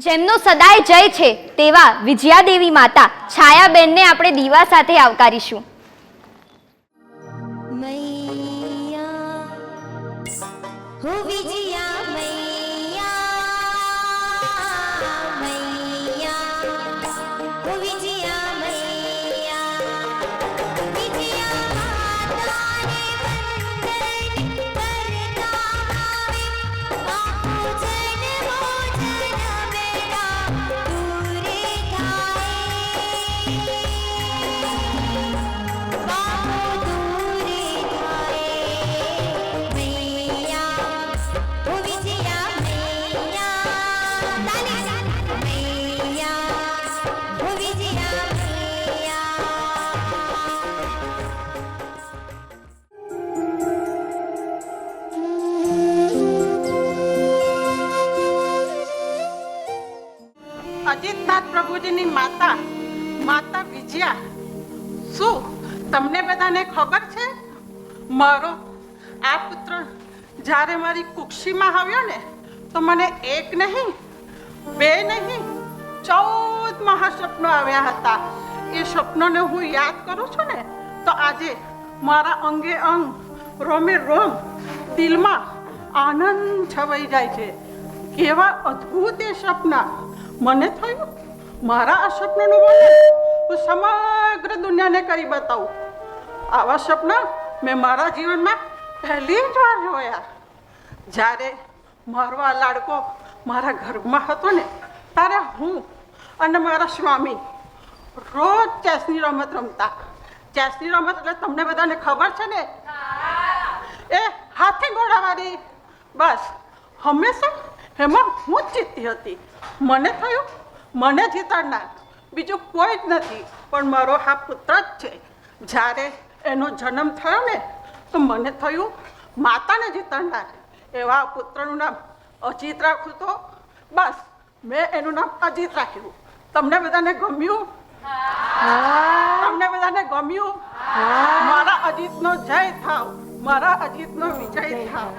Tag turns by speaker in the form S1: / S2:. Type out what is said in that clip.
S1: જેમનો સદાય જય છે તેવા વિજયાદેવી માતા છાયાબેનને આપણે દીવા સાથે આવકારીશું.
S2: मैया हो विजया मैया मैया हो विजया मैया विजया माता ने वंदन करता आवे बापू जन मोचन बेड़ा दूरे थाए बापू दूरे थाए मैया हो विजया मैया मैया हो विजया
S3: અજીતનાથ પ્રભુજીની માતા માતા વિજયા, શું તમને બધાને ખબર છે? મારો આ પુત્ર જ્યારે મારી કુક્ષીમાં આવ્યો ને તો મને એક નહીં, બે નહીં, 14 મહાસ્વપ્નો આવ્યા હતા. એ સ્વપ્નોને હું યાદ કરું છું ને તો આજે મારા અંગે અંગ, રોમે રોમ, દિલમાં આનંદ છવાઈ જાય છે. કેવા અદ્ભુત એ સપના! મને થયું મારા આ સપનાનું વર્ણન હું સમગ્ર દુનિયાને કરી બતાવું. આવા સપના મેં મારા જીવનમાં પહેલી જ વાર જોયા. જ્યારે મારો આ લાડકો મારા ગર્ભમાં હતો ને ત્યારે હું અને મારા સ્વામી રોજ ચેસની રમત રમતા. ચેસની રમત એટલે તમને બધાને ખબર છે ને, એ હાથી ઘોડાવાળી. બસ હંમેશા એમાં હું જ જીતતી હતી. મને થયું મને જીતાડનાર બીજું કોઈ જ નથી પણ મારો આ પુત્ર જ છે. જ્યારે એનો જન્મ થયો ને તો મને થયું માતાને જીતાડનાર. એવા પુત્રનું નામ અજીત રાખું તો બસ મેં એનું નામ અજીત રાખ્યું. તમને બધાને ગમ્યું? તમને બધાને ગમ્યું? મારા અજીતનો જય થાવ, મારા અજીતનો વિજય થાવ.